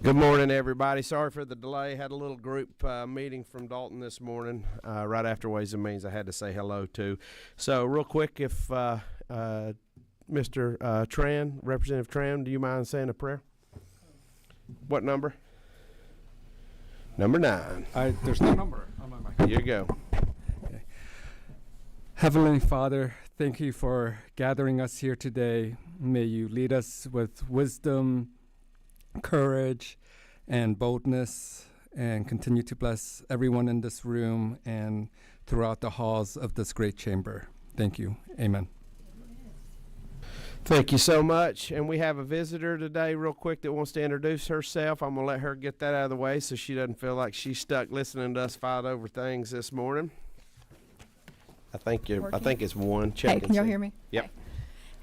Good morning, everybody. Sorry for the delay. Had a little group meeting from Dalton this morning right after Ways and Means I had to say hello to. So real quick, if Mr. Tran, Representative Tran, do you mind saying a prayer? What number? Number 9. There's no number on my mic. Here you go. Okay. Heavenly Father, thank you for gathering us here today. May you lead us with wisdom, courage, and boldness, and continue to bless everyone in this room and throughout the halls of this great chamber. Thank you. Amen. Thank you so much. And we have a visitor today real quick that wants to introduce herself. I'm going to let her get that out of the way so she doesn't feel like she's stuck listening to us fight over things this morning. I think it's one. Check. Hey, can y'all hear me? Yep.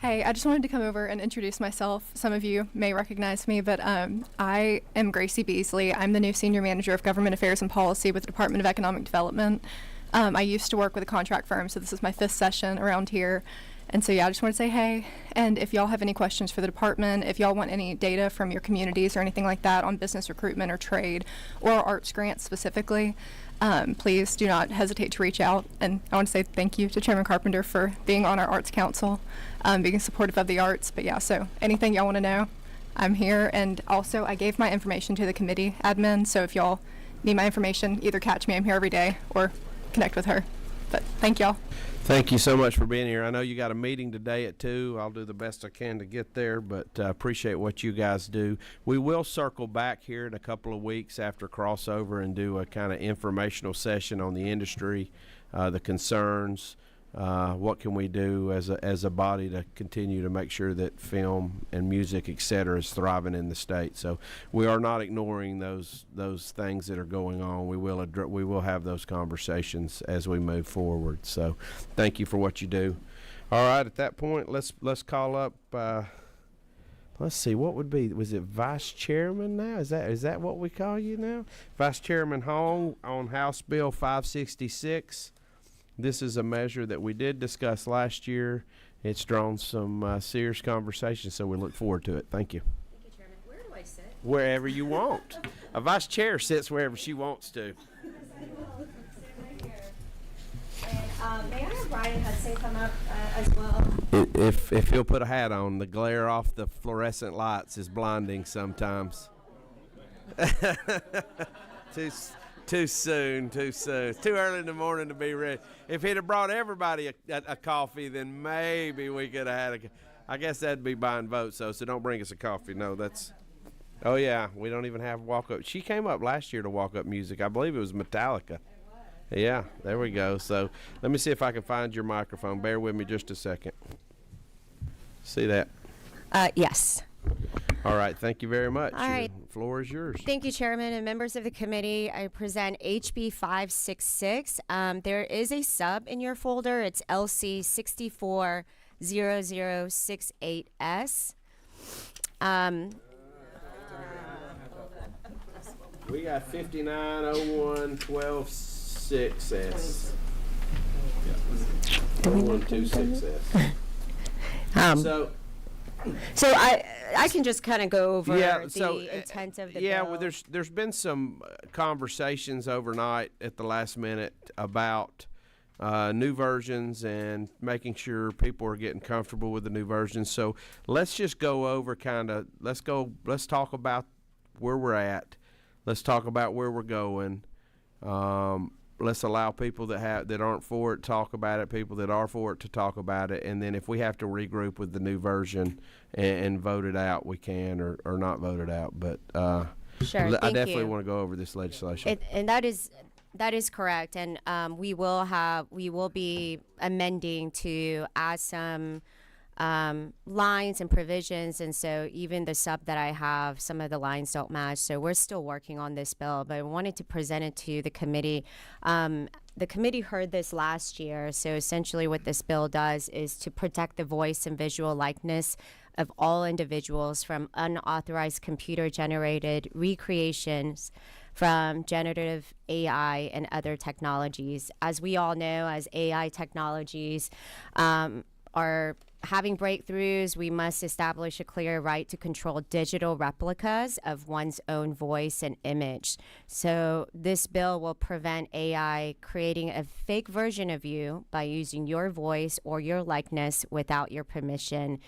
Hey, I just wanted to come over and introduce myself. Some of you may recognize me, but I am Gracie Beasley. I'm the new Senior Manager of Government Affairs and Policy with the Department of Economic Development. I used to work with a contract firm, so this is my 5th session around here. And so, yeah, I just want to say hey. And if y'all have any questions for the department, if y'all want any data from your communities or anything like that on business recruitment or trade or arts grants specifically, please do not hesitate to reach out. And I want to say thank you to Chairman Carpenter for being on our Arts Council, being supportive of the arts. But yeah, so anything y'all want to know, I'm here. And also, I gave my information to the committee admin, so if y'all need my information, either catch me, I'm here every day, or connect with her. But thank y'all. Thank you so much for being here. I know you got a meeting today at 2. I'll do the best I can to get there, but appreciate what you guys do. We will circle back here in a couple of weeks after crossover and do a kind of informational session on the industry, the concerns, what can we do as a body to continue to make sure that film and music, et cetera, is thriving in the state. So we are not ignoring those things that are going on. We will have those conversations as we move forward. So thank you for what you do. All right, at that point, let's call up. Let's see, what was it Vice Chairman now? Is that what we call you now? Vice Chairman Hong on House Bill 566. This is a measure that we did discuss last year. It's drawn some serious conversation, so we look forward to it. Thank you. Thank you, Chairman. Where do I sit? Wherever you want. A vice chair sits wherever she wants to. And, may I have Ryan Hudson come up as well? If he'll put a hat on, the glare off the fluorescent lights is blinding sometimes. Too soon. Too early in the morning to be ready. If he'd have brought everybody a coffee, then maybe we could have had I guess that'd be buying votes, so don't bring us a coffee. No, that's... Oh, yeah, we don't even have walk-up. She came up last year to walk-up music. I believe it was Metallica. Yeah, there we go. So let me see if I can find your microphone. Bear with me just a second. See that? Yes. All right, thank you very much. All right. The floor is yours. Thank you, Chairman and members of the committee. I present HB 566. There is a sub in your folder. It's LC 640068S. We got 5901-12-6S. 0126S. So I can just kind of go over the intent of the bill. Well, there's been some conversations overnight at the last minute about new versions and making sure people are getting comfortable with the new versions. So let's just go over let's talk about where we're at. Let's talk about where we're going. Let's allow people that aren't for it talk about it, people that are for it to talk about it, and then if we have to regroup with the new version and vote it out, we can, or not vote it out. But sure, I definitely want to go over this legislation. And that is correct. And we will be amending to add some lines and provisions, and so even the sub that I have, some of the lines don't match, so we're still working on this bill, but I wanted to present it to the committee. The committee heard this last year, so essentially what this bill does is to protect the voice and visual likeness of all individuals from unauthorized computer-generated recreations from generative AI and other technologies. As we all know, as AI technologies are having breakthroughs, we must establish a clear right to control digital replicas of one's own voice and image. So this bill will prevent AI creating a fake version of you by using your voice or your likeness without your permission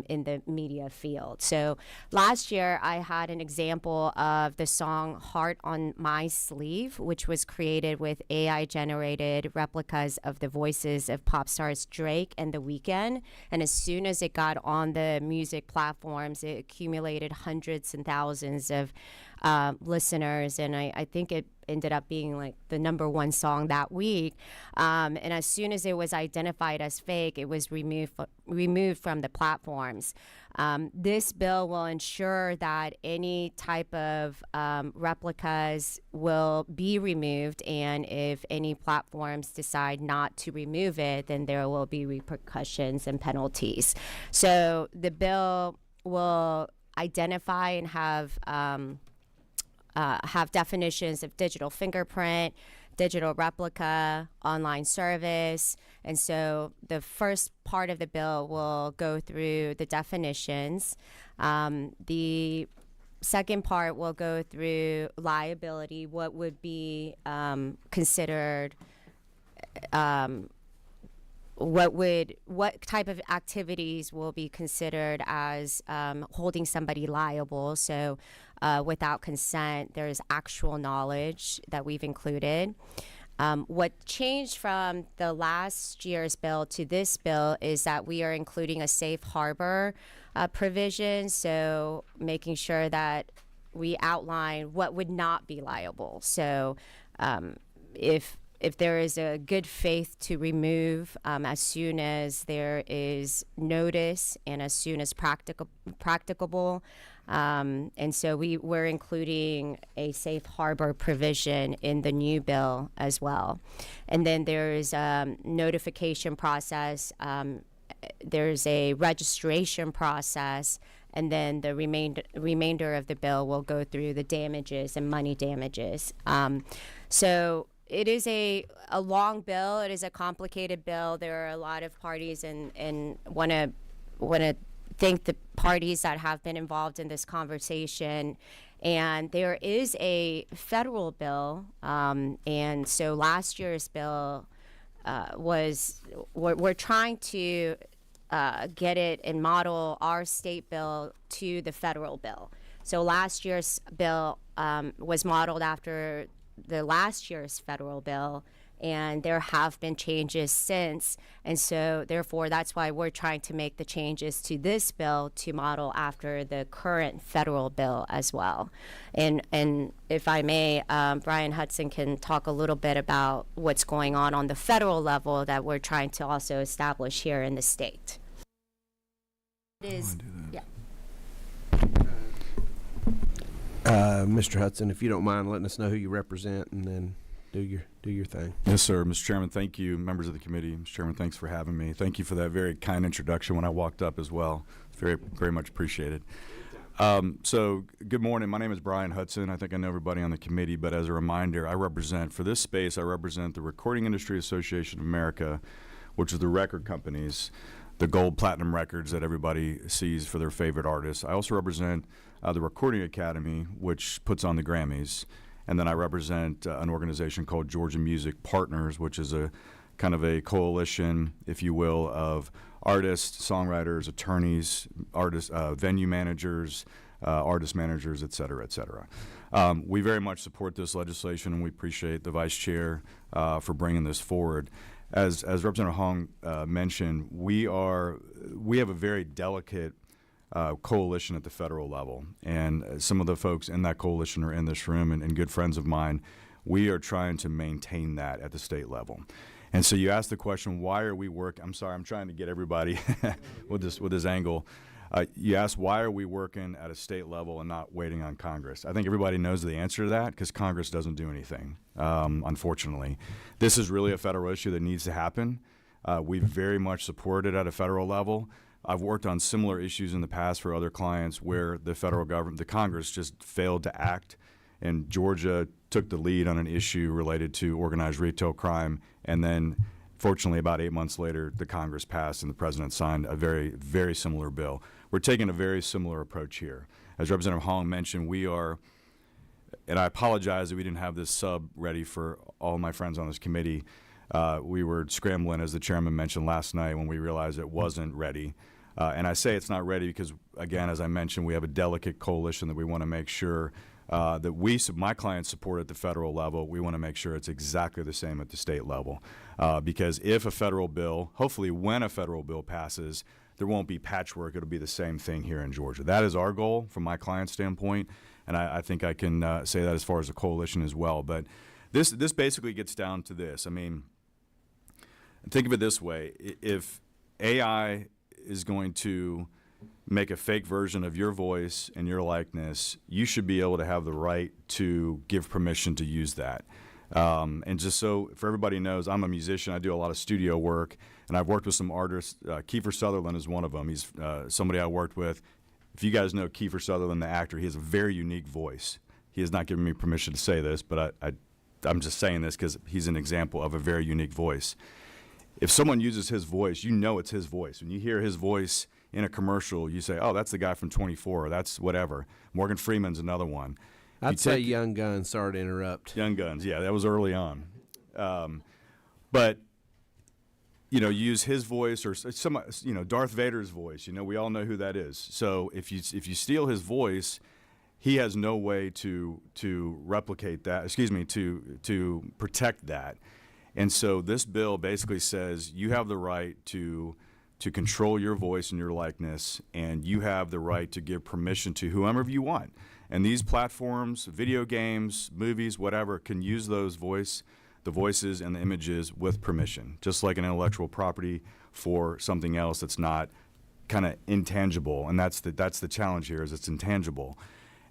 in the media field. So last year, I had an example of the song Heart on My Sleeve, which was created with AI-generated replicas of the voices of pop stars Drake and The Weeknd. And as soon as it got on the music platforms, it accumulated hundreds and thousands of listeners, and I think it ended up being like the #1 song that week. And as soon as it was identified as fake, it was removed from the platforms. This bill will ensure that any type of replicas will be removed, and if any platforms decide not to remove it, then there will be repercussions and penalties. So the bill will identify and have definitions of digital fingerprint, digital replica, online service. And so the first part of the bill will go through the definitions. The second part will go through liability, what would be considered what type of activities will be considered as holding somebody liable. So without consent, there's actual knowledge that we've included. What changed from the last year's bill to this bill is that we are including a safe harbor provision, so making sure that we outline what would not be liable. So if there is a good faith to remove as soon as there is notice and as soon as practicable. And so we're including a safe harbor provision in the new bill as well. And then there's a notification process. There's a registration process. And then the remainder of the bill will go through the damages and money damages. So it is a long bill. It is a complicated bill. There are a lot of parties, and want to thank the parties that have been involved in this conversation. And there is a federal bill, and so last year's bill we're trying to get it and model our state bill to the federal bill. So last year's bill was modeled after the last year's federal bill, and there have been changes since, and so therefore that's why we're trying to make the changes to this bill to model after the current federal bill as well. And if I may, Brian Hudson can talk a little bit about what's going on the federal level that we're trying to also establish here in the state. Mr. Hudson, if you don't mind letting us know who you represent, and then do your thing. Yes, sir. Mr. Chairman, thank you. Members of the committee, Mr. Chairman, thanks for having me. Thank you for that very kind introduction when I walked up as well. It's very, very much appreciated. So good morning. My name is Brian Hudson. I think I know everybody on the committee, but as a reminder, for this space, I represent the Recording Industry Association of America, which is the record companies, the gold, platinum records that everybody sees for their favorite artists. I also represent the Recording Academy, which puts on the Grammys. And then I represent an organization called Georgia Music Partners, which is a kind of a coalition, if you will, of artists, songwriters, attorneys, artists, venue managers, artist managers, et cetera, et cetera. We very much support this legislation, and we appreciate the Vice Chair for bringing this forward. As Representative Hong mentioned, we have a very delicate coalition at the federal level, and some of the folks in that coalition are in this room and good friends of mine. We are trying to maintain that at the state level. And so you asked the question, why are we working? I'm sorry, I'm trying to get everybody with this angle. You asked, why are we working at a state level and not waiting on Congress? I think everybody knows the answer to that, because Congress doesn't do anything, unfortunately. This is really a federal issue that needs to happen. We very much support it at a federal level. I've worked on similar issues in the past for other clients where the federal government, the Congress, just failed to act, and Georgia took the lead on an issue related to organized retail crime, and then Fortunately, about 8 months later, the Congress passed and the president signed a very, very similar bill. We're taking a very similar approach here. As Representative Hong mentioned, we are, and I apologize that we didn't have this sub ready for all my friends on this committee. We were scrambling, as the chairman mentioned last night, when we realized it wasn't ready. And I say it's not ready because, again, as I mentioned, we have a delicate coalition that we want to make sure that my clients support at the federal level. We want to make sure it's exactly the same at the state level. Because if a federal bill, hopefully when a federal bill passes, there won't be patchwork. It'll be the same thing here in Georgia. That is our goal from my client standpoint, and I think I can say that as far as the coalition as well. But this basically gets down to this. I mean, think of it this way. If AI is going to make a fake version of your voice and your likeness, you should be able to have the right to give permission to use that. And just so for everybody knows, I'm a musician. I do a lot of studio work, and I've worked with some artists. Kiefer Sutherland is one of them. He's somebody I worked with. If you guys know Kiefer Sutherland, the actor, he has a very unique voice. He has not given me permission to say this, but I'm just saying this because he's an example of a very unique voice. If someone uses his voice, you know it's his voice. When you hear his voice in a commercial, you say, oh, that's the guy from 24, or that's whatever. Morgan Freeman's another one. I'd say Young Guns. Sorry to interrupt. Young Guns, yeah, that was early on. But, you know, use his voice or some, you know, Darth Vader's voice. You know, we all know who that is. So if you steal his voice, he has no way to replicate that. Excuse me, to protect that. And so this bill basically says you have the right to control your voice and your likeness, and you have the right to give permission to whoever you want. And these platforms, video games, movies, whatever, can use the voices and the images with permission, just like an intellectual property for something else that's not kind of intangible. And that's the challenge here, is it's intangible.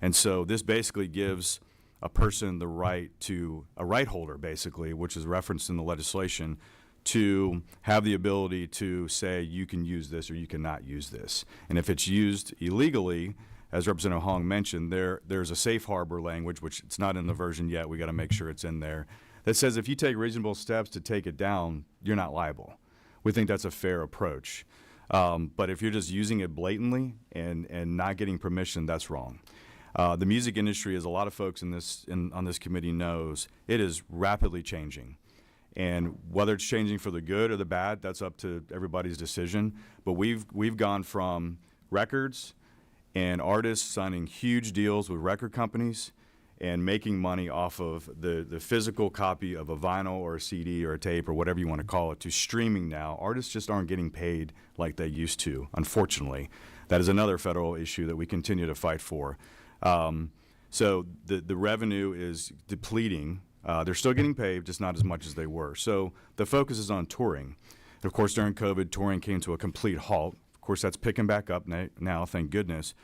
And so this basically gives a person the right to, a right holder basically, which is referenced in the legislation, to have the ability to say you can use this or you cannot use this. And if it's used illegally, as Representative Hong mentioned, there's a safe harbor language, which it's not in the version yet, we got to make sure it's in there, that says if you take reasonable steps to take it down, you're not liable. We think that's a fair approach. But if you're just using it blatantly and not getting permission, that's wrong. The music industry, as a lot of folks on this committee knows, it is rapidly changing. And whether it's changing for the good or the bad, that's up to everybody's decision. But we've gone from records and artists signing huge deals with record companies and making money off of the physical copy of a vinyl or a CD or a tape or whatever you want to call it, to streaming now. Artists just aren't getting paid like they used to, unfortunately. That is another federal issue that we continue to fight for. So the revenue is depleting. They're still getting paid, just not as much as they were. So the focus is on touring. And of course, during COVID, touring came to a complete halt. Of course, that's picking back up now, thank goodness.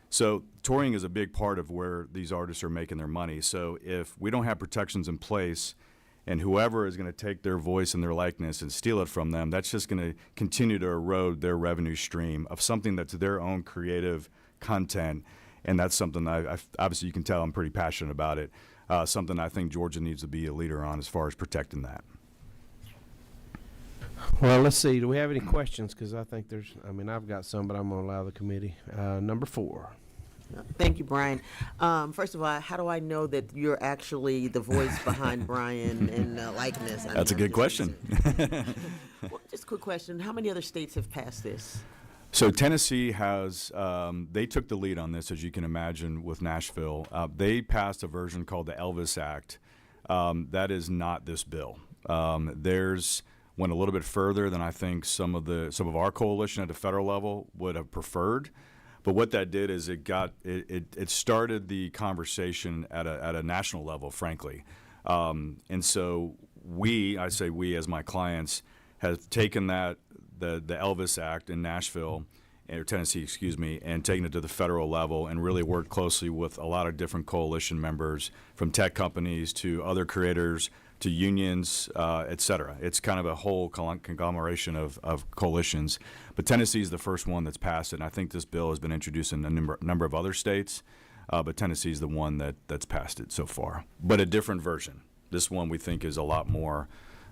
So touring is a big part of where these artists are making their money. So if we don't have protections in place, and whoever is going to take their voice and their likeness and steal it from them, that's just going to continue to erode their revenue stream of something that's their own creative content. And that's something I obviously you can tell I'm pretty passionate about it. Something I think Georgia needs to be a leader on as far as protecting that. Well, let's see. Do we have any questions? Because I think I've got some, but I'm going to allow the committee. Number 4. Thank you, Brian. First of all, how do I know that you're actually the voice behind Brian and likeness? That's a good question. Well, just a quick question. How many other states have passed this? So Tennessee has, they took the lead on this, as you can imagine, with Nashville. They passed a version called the Elvis Act. That is not this bill. Theirs went a little bit further than I think some of our coalition at the federal level would have preferred. But what that did is it started the conversation at a national level, frankly. And so I say we as my clients, have taken the Elvis Act in Nashville, or Tennessee, excuse me, and taken it to the federal level and really worked closely with a lot of different coalition members, from tech companies to other creators to unions, et cetera. It's kind of a whole conglomeration of coalitions. But Tennessee is the first one that's passed it, and I think this bill has been introduced in a number of other states, but Tennessee is the one that's passed it so far. But a different version. This one we think is a lot more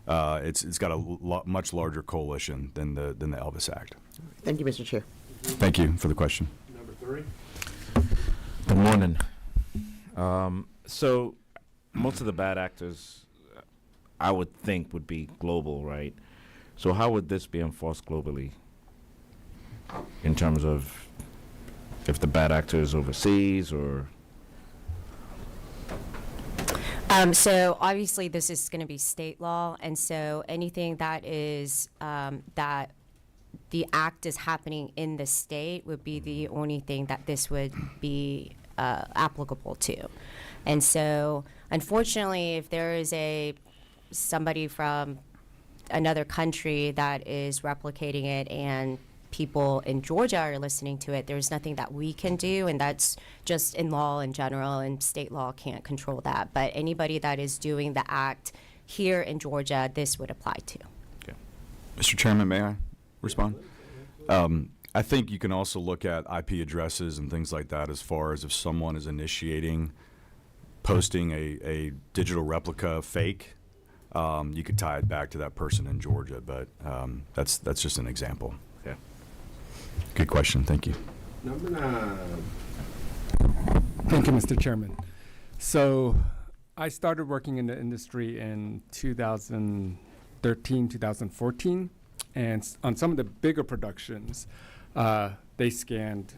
it's got a much larger coalition than the Elvis Act. Thank you, Mr. Chair. Thank you for the question. Number 3. Good morning. So most of the bad actors, I would think, would be global, right? So how would this be enforced globally in terms of if the bad actor is overseas or? So obviously this is going to be state law, and so anything that is that the act is happening in the state would be the only thing that this would be applicable to. And so unfortunately, if there is somebody from another country that is replicating it and people in Georgia are listening to it, there's nothing that we can do, and that's just in law in general, and state law can't control that. But anybody that is doing the act here in Georgia, this would apply to. Okay. Mr. Chairman, may I respond? I think you can also look at IP addresses and things like that as far as if someone is initiating posting a digital replica fake, you could tie it back to that person in Georgia, but that's just an example. Yeah. Good question. Thank you. Number 9. Thank you, Mr. Chairman. So I started working in the industry in 2013, 2014, and on some of the bigger productions, they scanned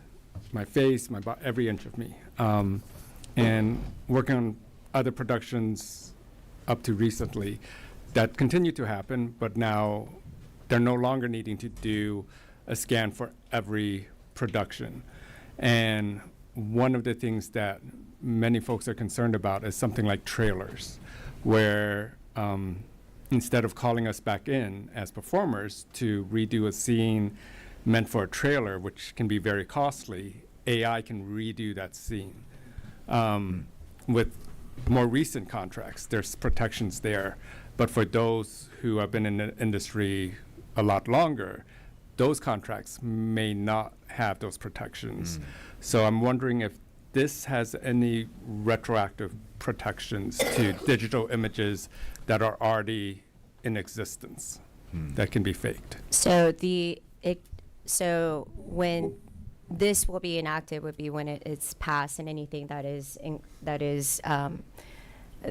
my face, every inch of me. And working on other productions up to recently, that continued to happen, but now they're no longer needing to do a scan for every production. And one of the things that many folks are concerned about is something like trailers, where instead of calling us back in as performers to redo a scene meant for a trailer, which can be very costly, AI can redo that scene. With more recent contracts, there's protections there. But for those who have been in the industry a lot longer, those contracts may not have those protections. So I'm wondering if this has any retroactive protections to digital images that are already in existence that can be faked. So when this will be enacted would be when it's passed, and anything that is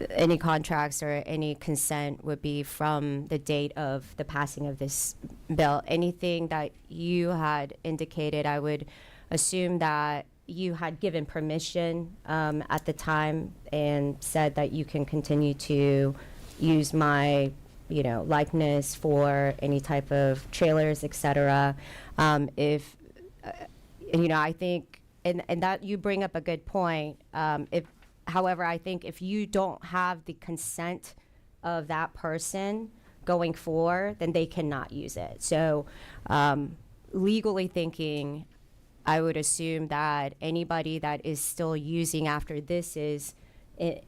any contracts or any consent would be from the date of the passing of this bill. Anything that you had indicated, I would assume that you had given permission at the time and said that you can continue to use my likeness for any type of trailers, etc. I think, and that you bring up a good point. However, I think if you don't have the consent of that person going forward, then they cannot use it. So legally thinking, I would assume that anybody that is still using after this is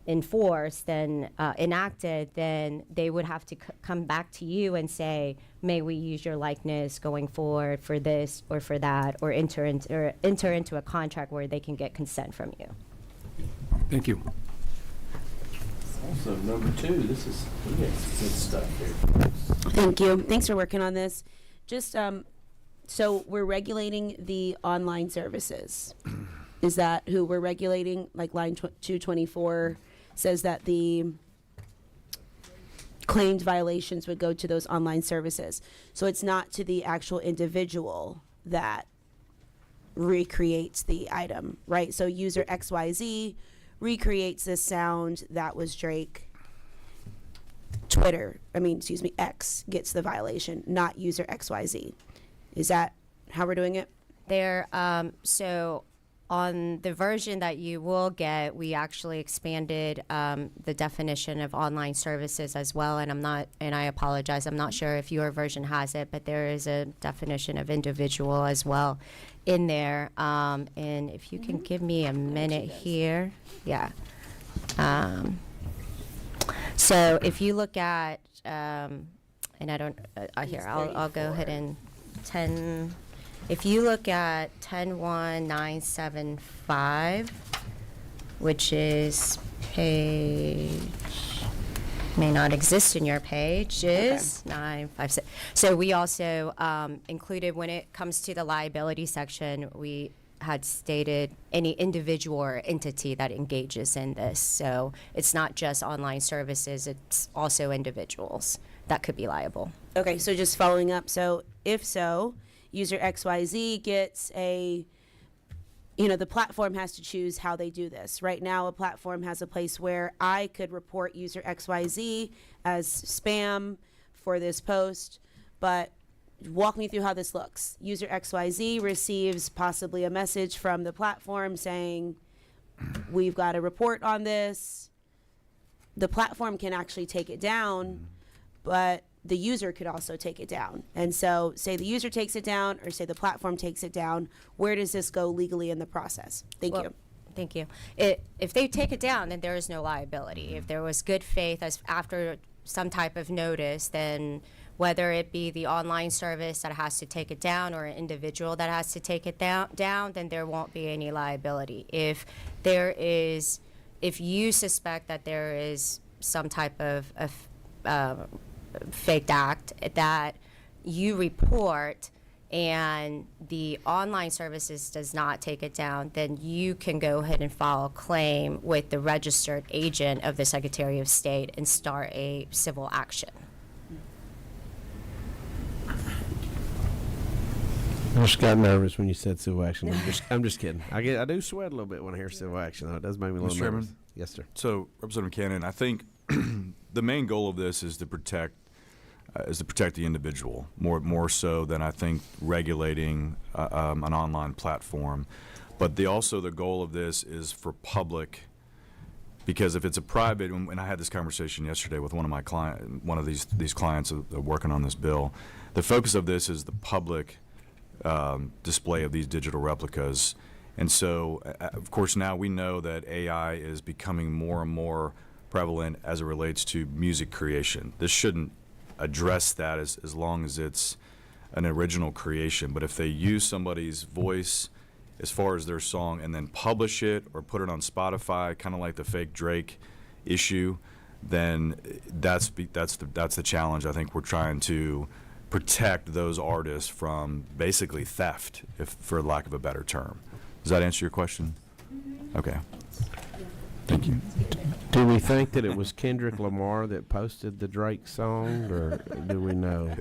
enforced and enacted, then they would have to come back to you and say, may we use your likeness going forward for this or for that, or enter into a contract where they can get consent from you. Thank you. Also, number 2. This is good stuff here. Thank you. Thanks for working on this. Just so we're regulating the online services. Is that who we're regulating? Like line 224 says that the claimed violations would go to those online services. So it's not to the actual individual that recreates the item, right? So user XYZ recreates this sound that was Drake. X gets the violation, not user XYZ. Is that how we're doing it? So on the version that you will get, we actually expanded the definition of online services as well. And I apologize, I'm not sure if your version has it, but there is a definition of individual as well in there. And if you can give me a minute here. Yeah. So if you look at, and I don't, here, I'll go ahead and if you look at 10975, which is page may not exist in your page is 956. So we also included, when it comes to the liability section, we had stated any individual or entity that engages in this. So it's not just online services, it's also individuals that could be liable. Okay, so just following up. So if so, user XYZ gets a, the platform has to choose how they do this. Right now, a platform has a place where I could report user XYZ as spam for this post, but walk me through how this looks. User XYZ receives possibly a message from the platform saying, we've got a report on this. The platform can actually take it down, but the user could also take it down. And so say the user takes it down or say the platform takes it down, where does this go legally in the process? Thank you. Thank you. If they take it down, then there is no liability. If there was good faith as after some type of notice, then whether it be the online service that has to take it down or an individual that has to take it down, then there won't be any liability. If you suspect that there is some type of faked act that you report and the online services does not take it down, then you can go ahead and file a claim with the registered agent of the Secretary of State and start a civil action. I just got nervous when you said civil action. I'm just kidding. I do sweat a little bit when I hear civil action, though. It does make me a little Mr. nervous. Chairman? Yes, sir. So, Representative Cannon, I think the main goal of this is to protect the individual more so than I think regulating an online platform. But the goal of this is for public, because if it's a private, and I had this conversation yesterday with one of these clients working on this bill, the focus of this is the public display of these digital replicas. And so, of course, now we know that AI is becoming more and more prevalent as it relates to music creation. This shouldn't address that as long as it's an original creation. But if they use somebody's voice as far as their song and then publish it or put it on Spotify, kind of like the fake Drake issue, then that's the challenge. I think we're trying to protect those artists from basically theft, for lack of a better term. Does that answer your question? Okay. Thank you. Do we think that it was Kendrick Lamar that posted the Drake song, or do we know?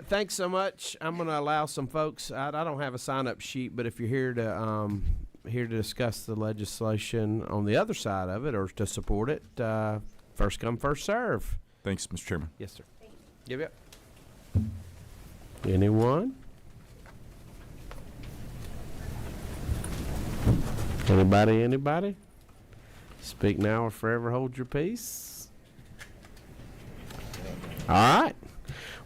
Thanks so much. I'm going to allow some folks. I don't have a sign-up sheet, but if you're here to discuss the legislation on the other side of it or to support it, first come, first serve. Thanks, Mr. Chairman. Yes, sir. Yep. Anyone? Anybody? Speak now or forever hold your peace. All right.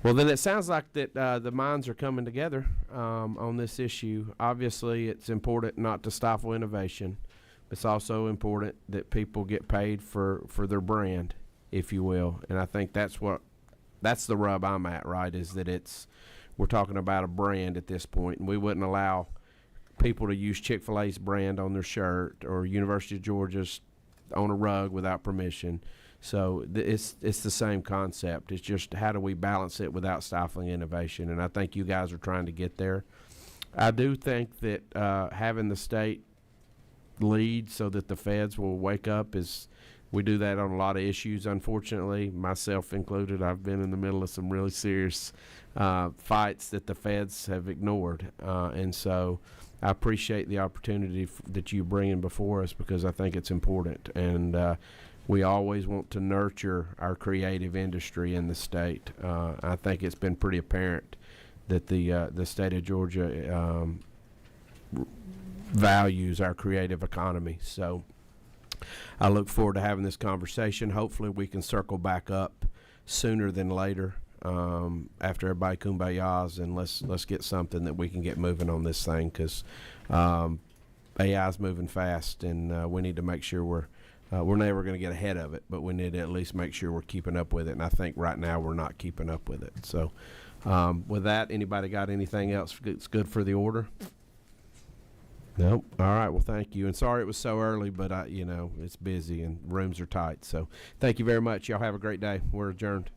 Well, then it sounds like that the minds are coming together on this issue. Obviously, it's important not to stifle innovation. It's also important that people get paid for their brand, if you will. And I think that's the rub I'm at, right, is that we're talking about a brand at this point, and we wouldn't allow people to use Chick-fil-A's brand on their shirt or University of Georgia's on a rug without permission. So it's the same concept. It's just how do we balance it without stifling innovation, and I think you guys are trying to get there. I do think that having the state lead so that the feds will wake up we do that on a lot of issues, unfortunately, myself included. I've been in the middle of some really serious fights that the feds have ignored, and so I appreciate the opportunity that you bring in before us, because I think it's important, and we always want to nurture our creative industry in the state. I think it's been pretty apparent that the state of Georgia values our creative economy. So I look forward to having this conversation. Hopefully we can circle back up sooner than later, after everybody kumbayas, and let's get something that we can get moving on this thing, because AI is moving fast, and we need to make sure we're never going to get ahead of it, but we need to at least make sure we're keeping up with it. And I think right now we're not keeping up with it. So with that, anybody got anything else that's good for the order? Nope. All right. Well, thank you. And sorry it was so early, but it's busy and rooms are tight. So thank you very much. Y'all have a great day. We're adjourned.